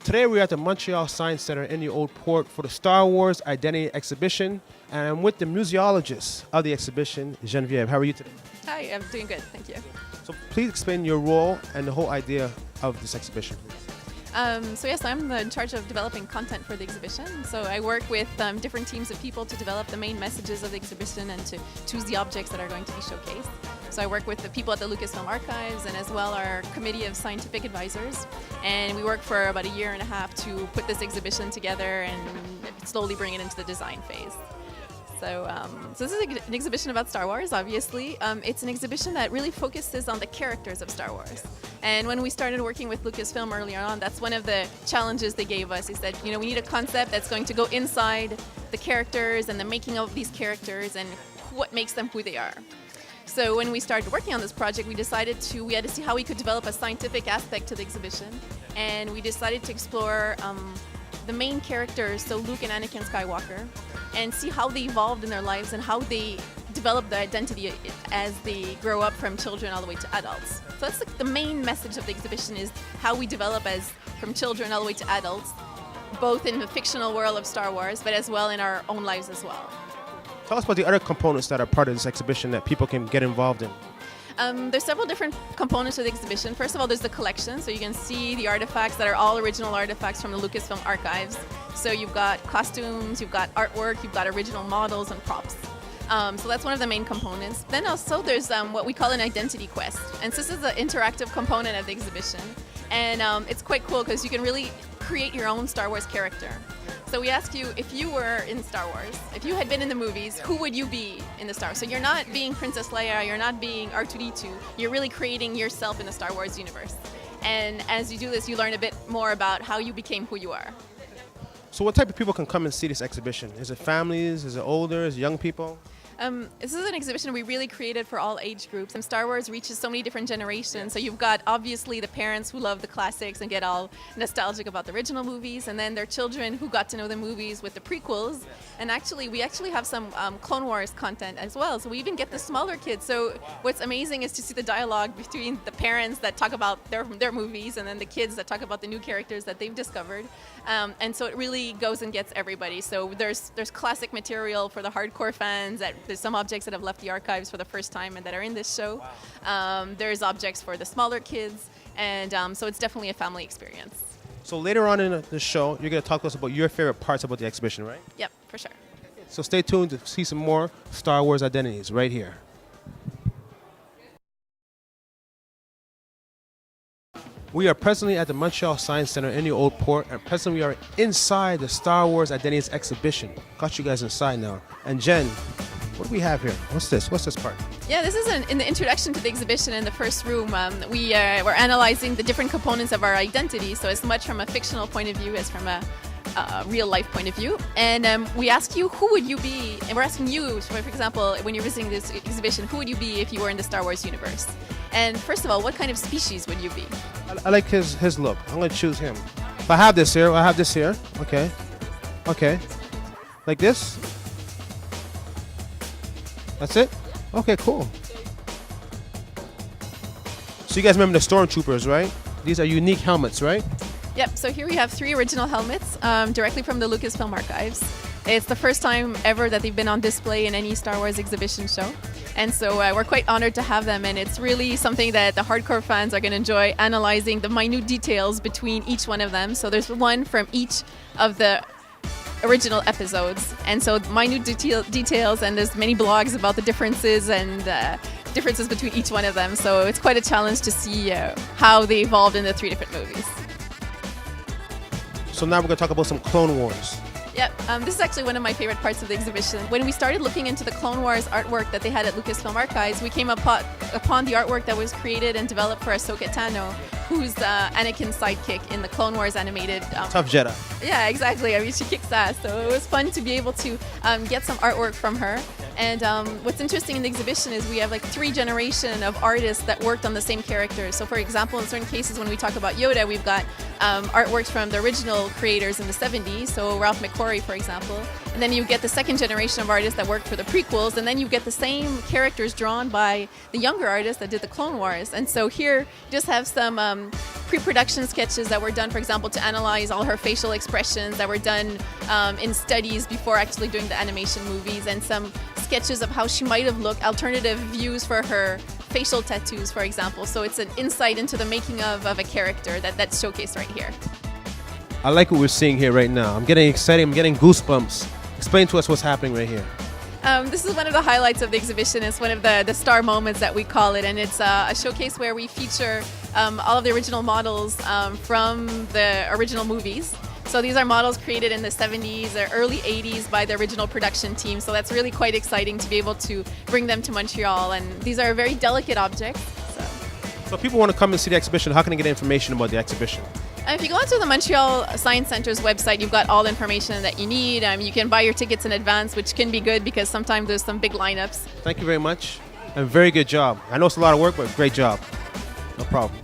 Today we're at the Montreal Science Center in the Old Port for the Star Wars Identity exhibition, and I'm with the museologist of the exhibition, Genevieve. How are you today? Hi, I'm doing good, thank you. So please explain your role and the whole idea of this exhibition, please. So yes, I'm in charge of developing content for the exhibition. So I work with different teams of people to develop the main messages of the exhibition and to choose the objects that are going to be showcased. So I work with the people at the Lucasfilm Archives and as well our committee of scientific advisors. And we worked for about a year and a half to put this exhibition together and slowly bring it into the design phase. So this is an exhibition about Star Wars, obviously. It's an exhibition that really focuses on the characters of Star Wars. And when we started working with Lucasfilm earlier on, that's one of the challenges they gave us, is that, you know, we need a concept that's going to go inside the characters and the making of these characters and what makes them who they are. So when we started working on this project, we had to see how we could develop a scientific aspect to the exhibition. And we decided to explore the main characters, so Luke and Anakin Skywalker, and see how they evolved in their lives and how they develop their identity as they grow up from children all the way to adults. So that's like the main message of the exhibition, is how we develop as from children all the way to adults, both in the fictional world of Star Wars, but as well in our own lives as well. Tell us about the other components that are part of this exhibition that people can get involved in. There's several different components to the exhibition. First of all, there's the collection, so you can see the artifacts that are all original artifacts from the Lucasfilm Archives. So you've got costumes, you've got artwork, you've got original models and props. So that's one of the main components. Then also there's what we call an identity quest. And so this is the interactive component of the exhibition. And it's quite cool because you can really create your own Star Wars character. So we ask you, if you were in Star Wars, if you had been in the movies, who would you be in the Star Wars? So you're not being Princess Leia, you're not being R2-D2, you're really creating yourself in the Star Wars universe. And as you do this, you learn a bit more about how you became who you are. So what type of people can come and see this exhibition? Is it families? Is it older? Is it young people? This is an exhibition we really created for all age groups, and Star Wars reaches so many different generations. So you've got obviously the parents who love the classics and get all nostalgic about the original movies, and then their children who got to know the movies with the prequels. And we actually have some Clone Wars content as well, so we even get the smaller kids. So what's amazing is to see the dialogue between the parents that talk about their movies and then the kids that talk about the new characters that they've discovered. And so it really goes and gets everybody. So there's classic material for the hardcore fans. There's some objects that have left the archives for the first time and that are in this show. There's objects for the smaller kids, and so it's definitely a family experience. So later on in the show, you're going to talk to us about your favorite parts about the exhibition, right? Yep, for sure. So stay tuned to see some more Star Wars Identities right here. We are presently at the Montreal Science Center in the Old Port, and presently we are inside the Star Wars Identities exhibition. Got you guys inside now. And Jen, what do we have here? What's this? What's this part? Yeah, this is in the introduction to the exhibition in the first room. We're analyzing the different components of our identity, so as much from a fictional point of view as from a real life point of view. And we ask you, who would you be? And we're asking you, for example, when you're visiting this exhibition, who would you be if you were in the Star Wars universe? And first of all, what kind of species would you be? I like his look. I'm going to choose him. If I have this here, I have this here. Okay. Okay. Like this? That's it? Okay, cool. So you guys remember the Stormtroopers, right? These are unique helmets, right? Yep, so here we have 3 original helmets directly from the Lucasfilm Archives. It's the first time ever that they've been on display in any Star Wars exhibition show. And so we're quite honored to have them, and it's really something that the hardcore fans are going to enjoy, analyzing the minute details between each one of them. So there's one from each of the original episodes, and so minute details, and there's many blogs about the differences and differences between each one of them. So it's quite a challenge to see how they evolved in the 3 different movies. So now we're going to talk about some Clone Wars. Yep, this is actually one of my favorite parts of the exhibition. When we started looking into the Clone Wars artwork that they had at Lucasfilm Archives, we came upon the artwork that was created and developed for Ahsoka Tano, who's Anakin's sidekick in the Clone Wars animated. Tough Jedi. Yeah, exactly. I mean, she kicks ass. So it was fun to be able to get some artwork from her. And what's interesting in the exhibition is we have like 3 generations of artists that worked on the same characters. So for example, in certain cases when we talk about Yoda, we've got artworks from the original creators in the 70s, so Ralph McQuarrie, for example. And then you get the 2nd generation of artists that worked for the prequels, and then you get the same characters drawn by the younger artists that did the Clone Wars. And so here you just have some pre-production sketches that were done, for example, to analyze all her facial expressions that were done in studies before actually doing the animation movies, and some sketches of how she might have looked, alternative views for her facial tattoos, for example. So it's an insight into the making of a character that's showcased right here. I like what we're seeing here right now. I'm getting excited. I'm getting goosebumps. Explain to us what's happening right here. This is one of the highlights of the exhibition. It's one of the star moments that we call it, and it's a showcase where we feature all of the original models from the original movies. So these are models created in the 70s or early 80s by the original production team. So that's really quite exciting to be able to bring them to Montreal, and these are very delicate objects. So if people want to come and see the exhibition, how can they get information about the exhibition? If you go onto the Montreal Science Center's website, you've got all the information that you need. You can buy your tickets in advance, which can be good because sometimes there's some big lineups. Thank you very much, and very good job. I know it's a lot of work, but great job. No problem.